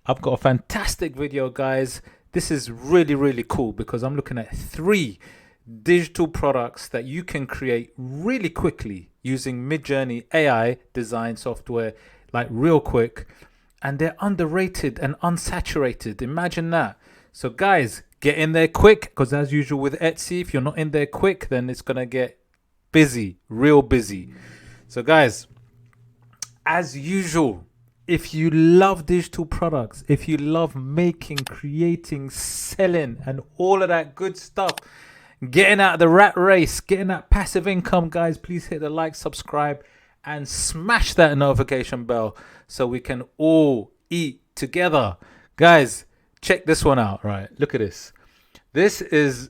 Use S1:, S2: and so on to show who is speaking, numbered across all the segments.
S1: I've got a fantastic video, guys. This is really, really cool because I'm looking at 3 digital products that you can create really quickly using Midjourney AI design software, like real quick. And they're underrated and unsaturated. Imagine that. So guys, get in there quick, because as usual with Etsy, if you're not in there quick, then it's going to get busy, real busy. So guys, as usual, if you love digital products, if you love making, creating, selling, and all of that good stuff, getting out of the rat race, getting that passive income, guys, please hit the like, subscribe, and smash that notification bell so we can all eat together. Guys, check this one out, right? Look at this. This is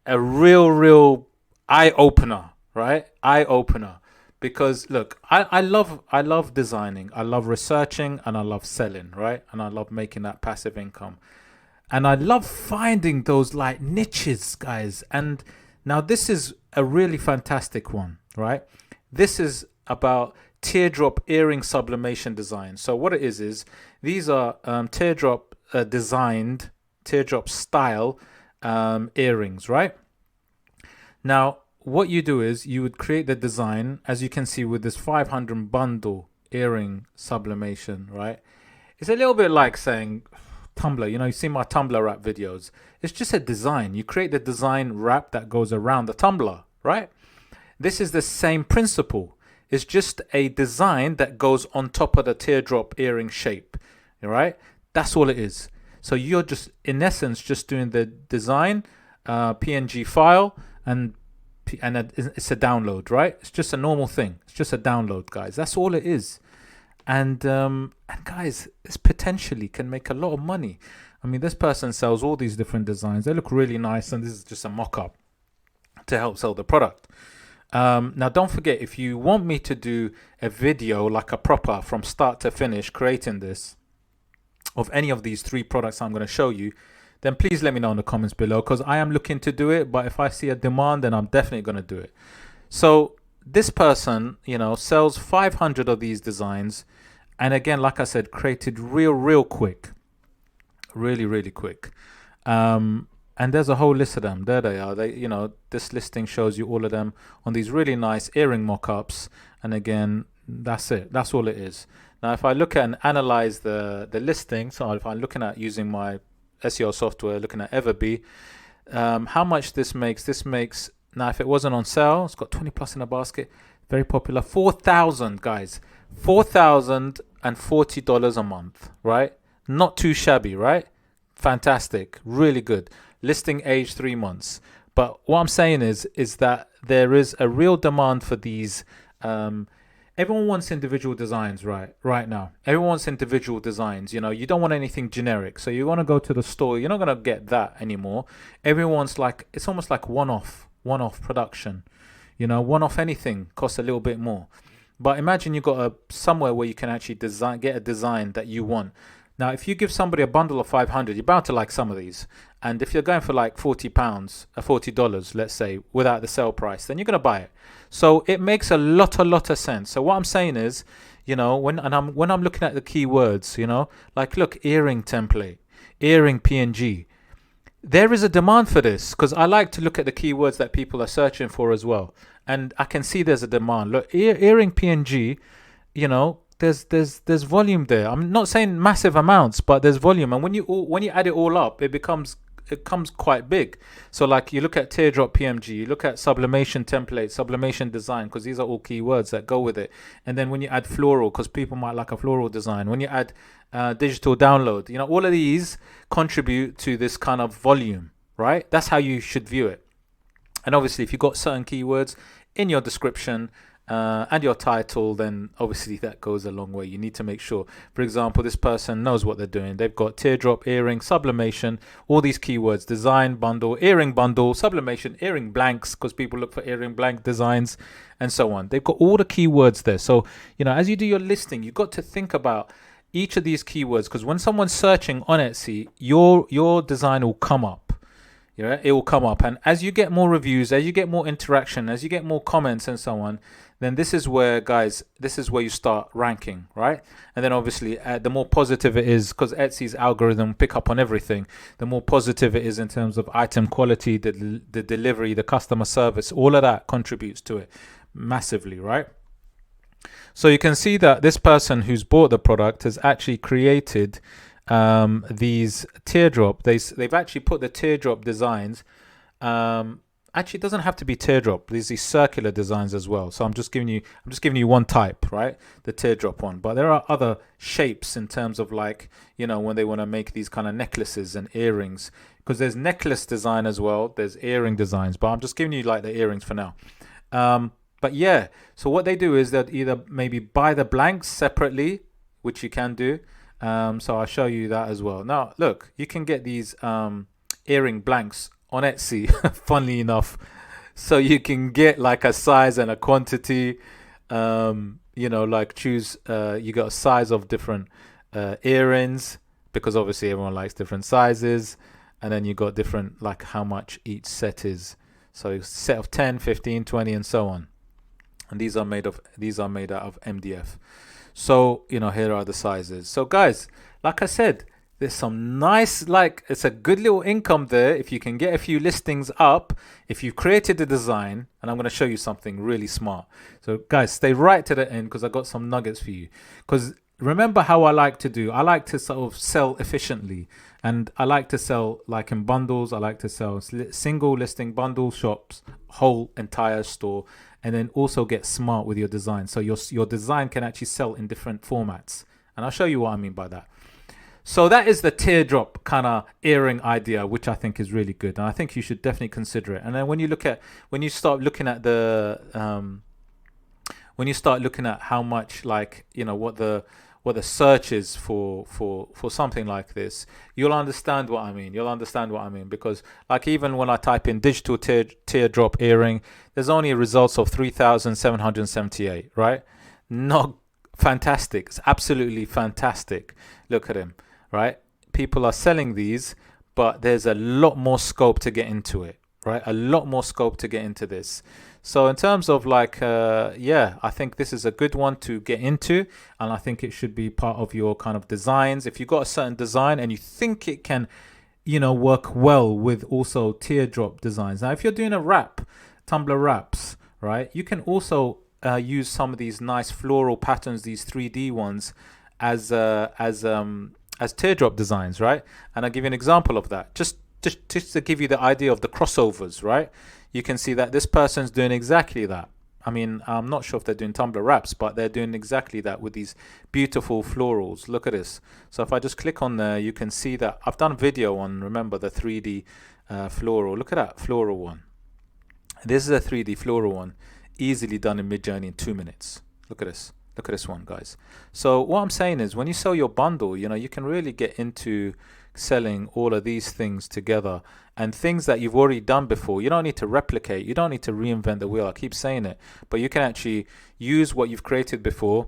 S1: a real eye opener, right? Eye opener. Because look, I love designing, I love researching, and I love selling, right? And I love making that passive income. And I love finding those like niches, guys. And now this is a really fantastic one, right? This is about teardrop earring sublimation design. So what it is these are teardrop designed, teardrop style earrings, right? Now, what you do is you would create the design, as you can see with this 500 bundle earring sublimation, right? It's a little bit like saying Tumblr, you see my Tumblr wrap videos. It's just a design. You create the design wrap that goes around the Tumblr, right? This is the same principle. It's just a design that goes on top of the teardrop earring shape, all right? That's all it is. So you're just, in essence, just doing the design, PNG file, and it's a download, right? It's just a normal thing. It's just a download, guys. That's all it is. And guys, this potentially can make a lot of money. I mean, this person sells all these different designs. They look really nice, and this is just a mock-up to help sell the product. Now, don't forget, if you want me to do a video like a proper from start to finish creating this of any of these 3 products I'm going to show you, then please let me know in the comments below, because I am looking to do it. But if I see a demand, then I'm definitely going to do it. So this person, sells 500 of these designs. And again, like I said, created real quick, really quick. And there's a whole list of them. There they are. This listing shows you all of them on these really nice earring mock-ups. And again, that's it. That's all it is. Now, if I look at and analyze the listing, so if I'm looking at using my SEO software, looking at EVERBEE, how much this makes, now if it wasn't on sale, it's got 20 plus in a basket, very popular, 4,000, guys, $4,040 a month, right? Not too shabby, right? Fantastic, really good. Listing age 3 months. But what I'm saying is that there is a real demand for these. Everyone wants individual designs right now. Everyone wants individual designs. You don't want anything generic. So you want to go to the store. You're not going to get that anymore. Everyone's like, it's almost like one-off production. One-off anything costs a little bit more. But imagine you got somewhere where you can actually get a design that you want. Now, if you give somebody a bundle of 500, you're bound to like some of these. And if you're going for like £40, $40, let's say, without the sale price, then you're going to buy it. So it makes a lot of sense. So what I'm saying is, when I'm looking at the keywords, like look, earring template, earring PNG, there is a demand for this, because I like to look at the keywords that people are searching for as well. And I can see there's a demand. Look, earring PNG, there's volume there. I'm not saying massive amounts, but there's volume. And when you add it all up, it comes quite big. So like you look at teardrop PMG, you look at sublimation template, sublimation design, because these are all keywords that go with it. And then when you add floral, because people might like a floral design. When you add digital download, all of these contribute to this kind of volume, right? That's how you should view it. And obviously, if you've got certain keywords in your description and your title, then obviously that goes a long way. You need to make sure, for example, this person knows what they're doing. They've got teardrop, earring, sublimation, all these keywords, design, bundle, earring bundle, sublimation, earring blanks, because people look for earring blank designs, and so on. They've got all the keywords there. So, as you do your listing, you've got to think about each of these keywords, because when someone's searching on Etsy, your design will come up. Yeah, it will come up, and as you get more reviews, as you get more interaction, as you get more comments and so on, then this is where, guys, this is where you start ranking, right? And then obviously the more positive it is, because Etsy's algorithm pick up on everything, the more positive it is in terms of item quality, the delivery, the customer service, all of that contributes to it massively, right? So you can see that this person who's bought the product has actually created these teardrop. They've actually put the teardrop designs. Actually, it doesn't have to be teardrop. There's these circular designs as well. So I'm just giving you one type, right? The teardrop one. But there are other shapes in terms of, like, you know, when they want to make these kind of necklaces and earrings, because there's necklace design as well. There's earring designs, but I'm just giving you like the earrings for now. But yeah, so what they do is that either maybe buy the blanks separately, which you can do. So I'll show you that as well. Now, look, you can get these earring blanks on Etsy, funnily enough. So you can get like a size and a quantity, you know, like choose, you got a size of different earrings, because obviously everyone likes different sizes. And then you got different, like how much each set is. So a set of 10, 15, 20, and so on. And these are made out of MDF. So, you know, here are the sizes. So guys, like I said, there's some nice, like, it's a good little income there if you can get a few listings up, if you've created the design. And I'm going to show you something really smart. So guys, stay right to the end, because I got some nuggets for you. Because remember how I like to do, I like to sort of sell efficiently, and I like to sell like in bundles. I like to sell single listing, bundle shops, whole entire store, and then also get smart with your design. So your design can actually sell in different formats. And I'll show you what I mean by that. So that is the teardrop kind of earring idea, which I think is really good. And I think you should definitely consider it. And then when you start looking at how much, like, you know, what the search is for something like this, you'll understand what I mean. Because like even when I type in digital teardrop earring, there's only results of 3,778, right? Not fantastic. It's absolutely fantastic. Look at him, right? People are selling these, but there's a lot more scope to get into it, right? A lot more scope to get into this. So in terms of like, yeah, I think this is a good one to get into, and I think it should be part of your kind of designs. If you've got a certain design and you think it can, you know, work well with also teardrop designs. Now, if you're doing a wrap, Tumblr wraps, right, you can also use some of these nice floral patterns, these 3D ones, as teardrop designs, right? And I'll give you an example of that, just to give you the idea of the crossovers, right? You can see that this person's doing exactly that. I mean, I'm not sure if they're doing Tumblr wraps, but they're doing exactly that with these beautiful florals. Look at this. So if I just click on there, you can see that I've done a video on, remember, the 3D floral. Look at that floral one. This is a 3D floral one, easily done in Midjourney in 2 minutes. Look at this. Look at this one, guys. So what I'm saying is, when you sell your bundle, you know, you can really get into selling all of these things together, and things that you've already done before. You don't need to replicate. You don't need to reinvent the wheel. I keep saying it, but you can actually use what you've created before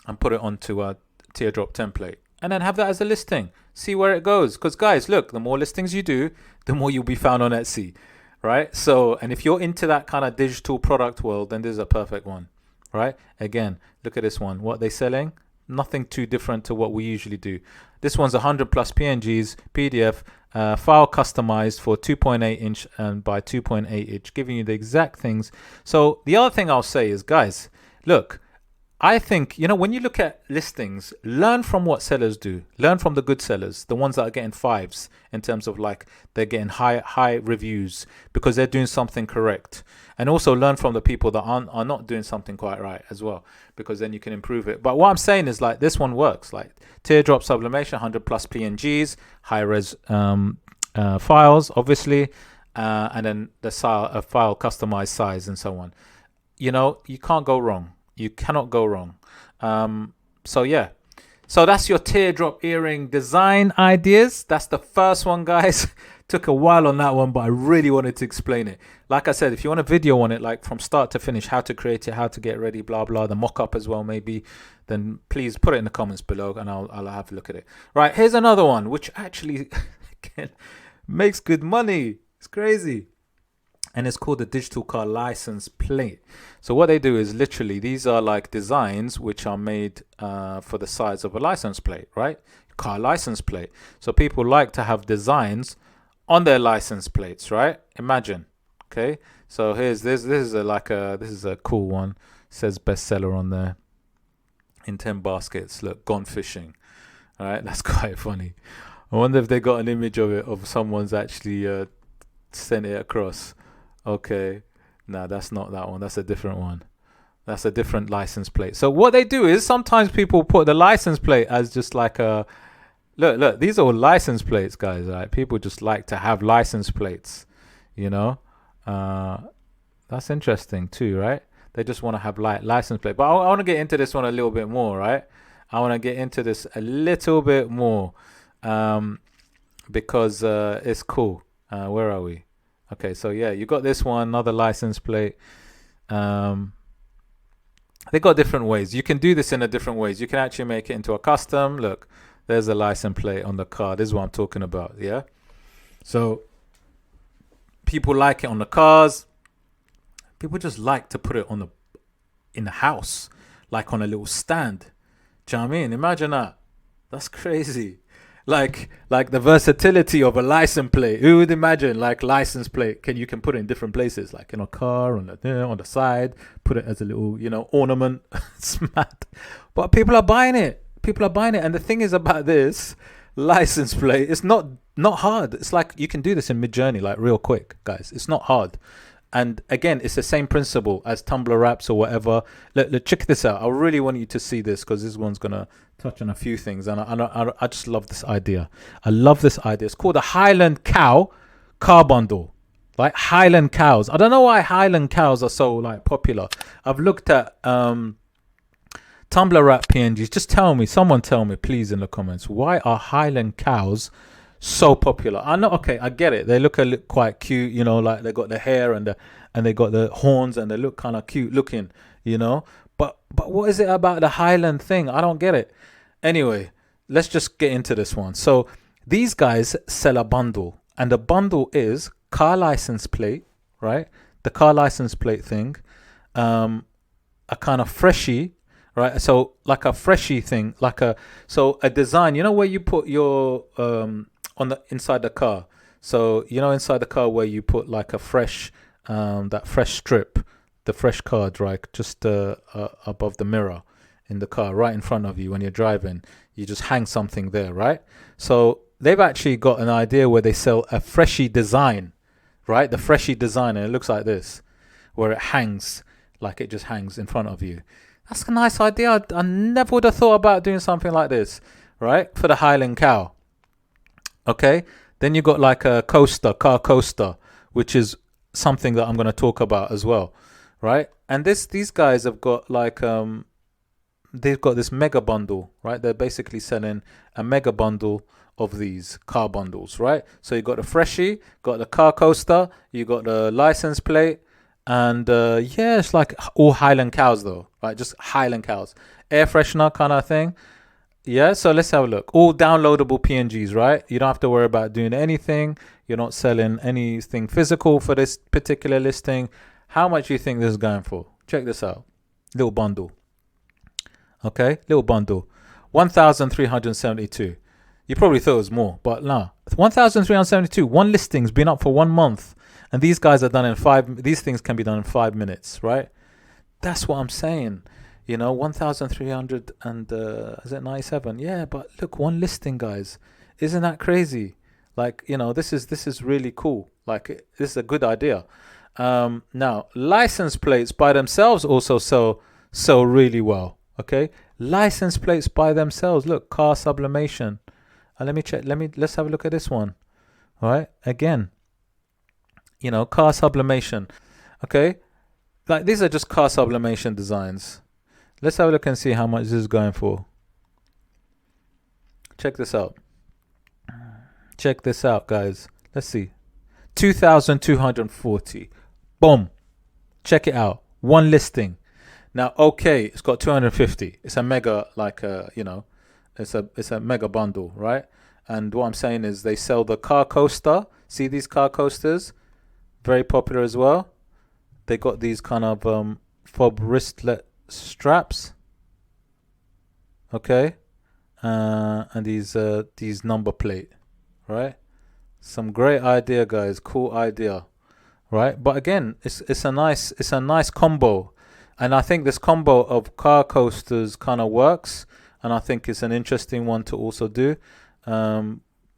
S1: and put it onto a teardrop template, and then have that as a listing. See where it goes. Because guys, look, the more listings you do, the more you'll be found on Etsy, right? So, and if you're into that kind of digital product world, then this is a perfect one, right? Again, look at this one. What are they selling? Nothing too different to what we usually do. This one's 100 plus PNGs, PDF, file customized for 2.8 inch and by 2.8 inch, giving you the exact things. So the other thing I'll say is, guys, look, I think, you know, when you look at listings, learn from what sellers do. Learn from the good sellers, the ones that are getting fives in terms of like they're getting high reviews because they're doing something correct. And also learn from the people that are not doing something quite right as well, because then you can improve it. But what I'm saying is, like, this one works. Like teardrop sublimation, 100 plus PNGs, high res files, obviously, and then the file customized size and so on. You know, you can't go wrong. You cannot go wrong. So yeah, so that's your teardrop earring design ideas. That's the first one, guys. Took a while on that one, but I really wanted to explain it. Like I said, if you want a video on it, like from start to finish, how to create it, how to get ready, blah blah, the mock-up as well maybe, then please put it in the comments below and I'll have a look at it. Right, here's another one which actually again Makes good money. It's crazy. And it's called the digital car license plate. So what they do is literally these are like designs which are made for the size of a license plate, right? Car license plate. So people like to have designs on their license plates, right? Imagine. Okay. So here's this. This is a cool one. It says bestseller on there. In 10 baskets. Look, gone fishing. All right, that's quite funny. I wonder if they got an image of it, of someone's actually sent it across. Okay, nah, that's not that one. That's a different one. That's a different license plate. So what they do is sometimes people put the license plate as just like a look. These are all license plates, guys. Right? People just like to have license plates. You know, that's interesting too, right? They just want to have license plate. But I want to get into this one a little bit more, right? I want to get into this a little bit more because it's cool. Where are we? Okay, so yeah, you got this one, another license plate. They got different ways. You can do this in a different ways. You can actually make it into a custom. Look, there's a license plate on the car. This is what I'm talking about, yeah? So people like it on the cars. People just like to put it on in the house, like on a little stand. Do you know what I mean? Imagine that. That's crazy. Like the versatility of a license plate. Who would imagine like license plate? You can put it in different places, like in a car, on the side, put it as a little ornament. It's mad. But people are buying it. And the thing is about this license plate, it's not hard. It's like you can do this in Midjourney like real quick, guys. It's not hard. And again, it's the same principle as Tumblr wraps or whatever. Look, check this out. I really want you to see this because this one's going to touch on a few things. And I just love this idea. I love this idea. It's called the Highland Cow car bundle. Like Highland cows. I don't know why Highland cows are so like popular. I've looked at Tumblr wrap PNGs. Just someone tell me please in the comments. Why are Highland cows so popular? I know, okay, I get it. They look quite cute, like they got the hair and they got the horns and they look kind of cute looking, But what is it about the Highland thing? I don't get it. Anyway, let's just get into this one. So these guys sell a bundle, and the bundle is car license plate, right? The car license plate thing, a kind of freshie, right? So like a freshie thing, so a design, where you put your on the inside the car. So inside the car where you put like a fresh that fresh strip, the fresh card, right, just above the mirror in the car, right in front of you when you're driving, you just hang something there, right? So they've actually got an idea where they sell a freshie design, right? The freshie design, and it looks like this, where it hangs, like it just hangs in front of you. That's a nice idea. I never would have thought about doing something like this, right? For the Highland cow. Okay, then you got like a car coaster, which is something that I'm going to talk about as well, right? And these guys have got like they've got this mega bundle, right? They're basically selling a mega bundle of these car bundles, right? So you got the freshie, got the car coaster, you got the license plate, and yeah, it's like all Highland cows though, right? Just Highland cows, air freshener kind of thing. Yeah, so let's have a look. All downloadable PNGs, right? You don't have to worry about doing anything. You're not selling anything physical for this particular listing. How much do you think this is going for? Check this out. Little bundle. Okay, little bundle. 1,372. You probably thought it was more, but nah. 1,372. One listing's been up for 1 month. And these guys are done in these things can be done in 5 minutes, right? That's what I'm saying. 1,300 and is it 97? Yeah, but look, one listing, guys. Isn't that crazy? Like, this is really cool. Like, this is a good idea. Now, license plates by themselves also sell really well. Okay, license plates by themselves. Look, car sublimation. Let me check. Let's have a look at this one. All right, again, car sublimation. Okay, like these are just car sublimation designs. Let's have a look and see how much this is going for. Check this out. Check this out, guys. Let's see. 2,240. Boom. Check it out. One listing. Now, okay, it's got 250. It's a mega, like, it's a mega bundle, right? And what I'm saying is they sell the car coaster. See these car coasters? Very popular as well. They got these kind of fob wristlet straps. Okay. And these number plate, right? Some great idea, guys. Cool idea, right? But again, it's a nice combo, and I think this combo of car coasters kind of works, and I think it's an interesting one to also do.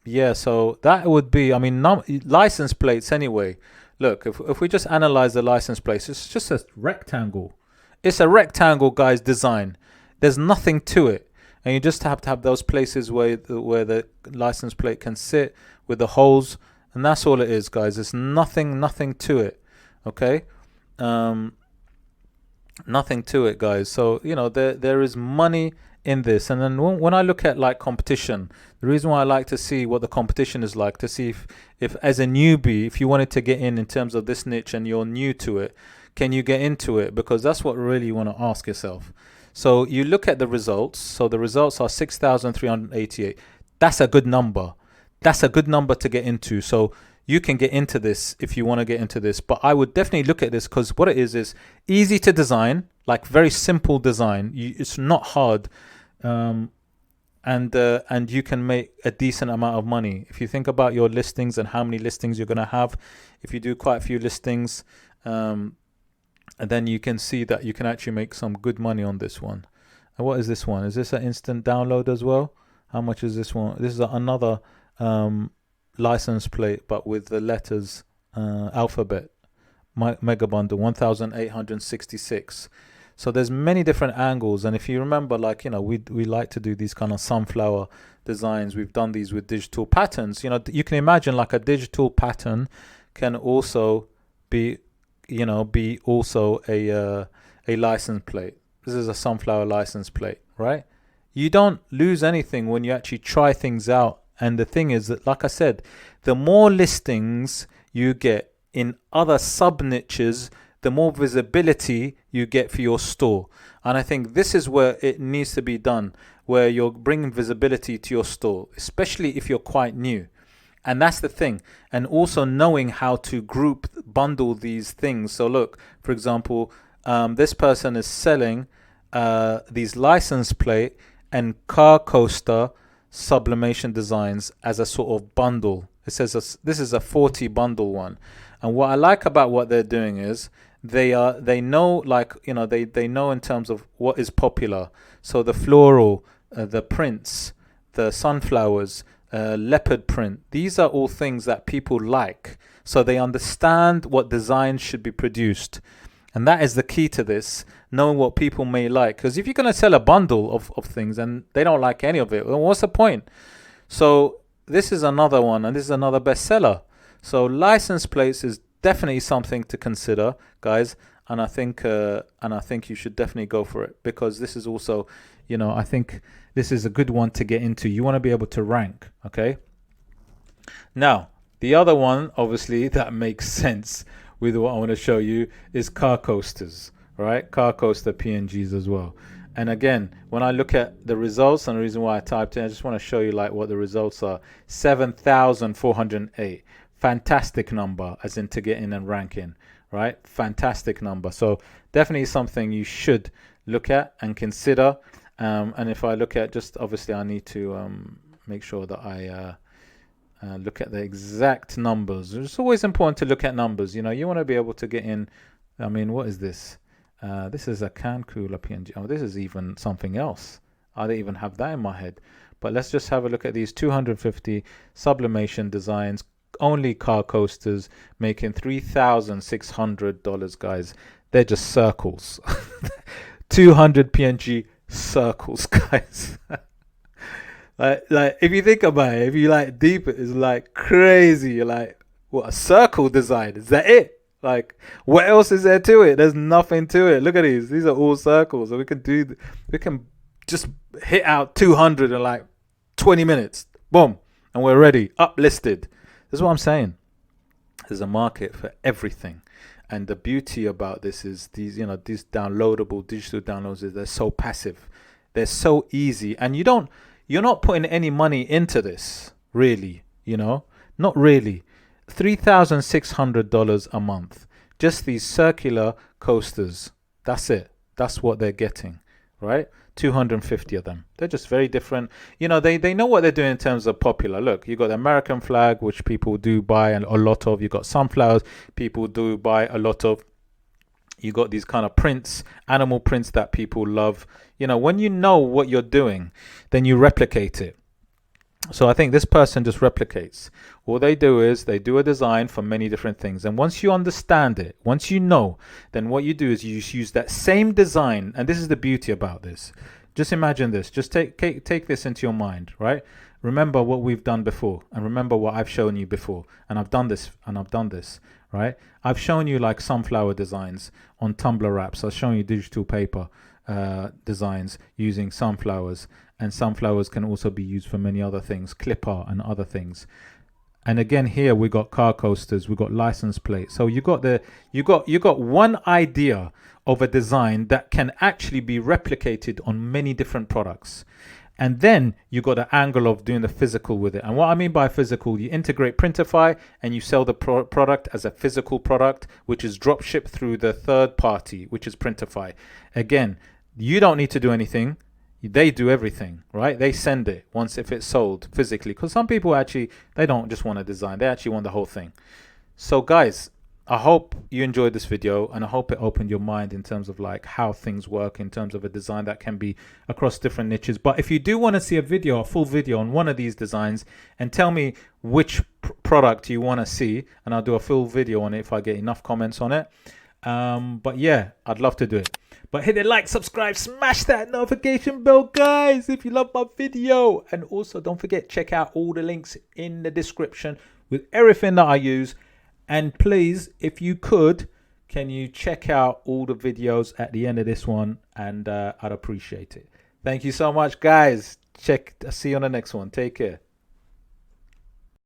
S1: Yeah, so that would be, I mean, license plates anyway. Look, if we just analyze the license plates, it's just a rectangle. It's a rectangle, guys, design. There's nothing to it. And you just have to have those places where the license plate can sit with the holes. And that's all it is, guys. There's nothing to it. Okay? Nothing to it, guys. So, you know, there is money in this. And then when I look at like competition, the reason why I like to see what the competition is like, to see if as a newbie, if you wanted to get in terms of this niche and you're new to it, can you get into it? Because that's what really you want to ask yourself. So you look at the results. So the results are 6,388. That's a good number. That's a good number to get into. So you can get into this if you want to get into this. But I would definitely look at this, because what it is easy to design, like very simple design. It's not hard. And you can make a decent amount of money. If you think about your listings and how many listings you're going to have, if you do quite a few listings, and then you can see that you can actually make some good money on this one. And what is this one? Is this an instant download as well? How much is this one? This is another license plate, but with the letters alphabet. Mega bundle, 1,866. So there's many different angles. And if you remember, like, you know, we like to do these kind of sunflower designs. We've done these with digital patterns. You know, you can imagine like a digital pattern can also be, you know, also a license plate. This is a sunflower license plate, right? You don't lose anything when you actually try things out. And the thing is that, like I said, the more listings you get in other sub niches, the more visibility you get for your store. And I think this is where it needs to be done, where you're bringing visibility to your store, especially if you're quite new. And that's the thing. And also knowing how to bundle these things. So look, for example, this person is selling these license plate and car coaster sublimation designs as a sort of bundle. It says this is a 40 bundle one. And what I like about what they're doing is they know, like, you know, they know in terms of what is popular. So the floral, the prints, the sunflowers, leopard print, these are all things that people like. So they understand what designs should be produced. And that is the key to this, knowing what people may like. Because if you're going to sell a bundle of things and they don't like any of it, well, what's the point? So this is another one, and this is another bestseller. So license plates is definitely something to consider, guys. And I think you should definitely go for it, because this is also, you know, I think this is a good one to get into. You want to be able to rank, okay? Now, the other one, obviously, that makes sense with what I want to show you is car coasters, right? Car coaster PNGs as well. And again, when I look at the results, and the reason why I typed in, I just want to show you like what the results are. 7,408. Fantastic number, as in to get in and rank in, right? Fantastic number. So definitely something you should look at and consider. And if I look at, just obviously I need to make sure that I look at the exact numbers. It's always important to look at numbers. You know, you want to be able to get in. I mean, what is this? This is a can cooler PNG. Oh, this is even something else. I don't even have that in my head. But let's just have a look at these 250 sublimation designs. Only car coasters, making $3,600, guys. They're just circles. 200 PNG circles, guys. like if you think about it, if you like deep it's like crazy. You're like, what, a circle design? Is that it? Like, what else is there to it? There's nothing to it. Look at these are all circles. So we can just hit out 200 in like 20 minutes. Boom, and we're ready, uplisted. This is what I'm saying. There's a market for everything. And the beauty about this is these downloadable digital downloads, they're so passive. They're so easy. And you're not putting any money into this. really, you know, not really. $3,600 a month. Just these circular coasters. That's it. That's what they're getting, right? 250 of them. They're just very different. You know, they know what they're doing in terms of popular. Look, you got the American flag, which people do buy a lot of. You got sunflowers, people do buy a lot of. You got these kind of prints, animal prints that people love. You know, when you know what you're doing, then you replicate it. So I think this person just replicates. All they do is they do a design for many different things. And once you understand it, once you know, then what you do is you use that same design. And this is the beauty about this. Just imagine this. Just take this into your mind, right? Remember what we've done before, and remember what I've shown you before. And I've done this, and I've done this, right? I've shown you like sunflower designs on Tumblr wraps. I've shown you digital paper designs using sunflowers, and sunflowers can also be used for many other things, clip art and other things. And again, here we got car coasters, we got license plates. So you got one idea of a design that can actually be replicated on many different products. And then you got the angle of doing the physical with it. And what I mean by physical, you integrate Printify and you sell the product as a physical product, which is drop shipped through the third party, which is Printify. Again, you don't need to do anything. They do everything, right? They send it once if it's sold physically. Because some people actually, they don't just want a design. They actually want the whole thing. So guys, I hope you enjoyed this video, and I hope it opened your mind in terms of like how things work in terms of a design that can be across different niches. But if you do want to see a full video on one of these designs, and tell me which product you want to see, and I'll do a full video on it if I get enough comments on it. But yeah, I'd love to do it. But hit the like, subscribe, smash that notification bell, guys, if you love my video. And also don't forget, check out all the links in the description with everything that I use. And please, if you could, can you check out all the videos at the end of this one? And I'd appreciate it. Thank you so much, guys. See you on the next one. Take care.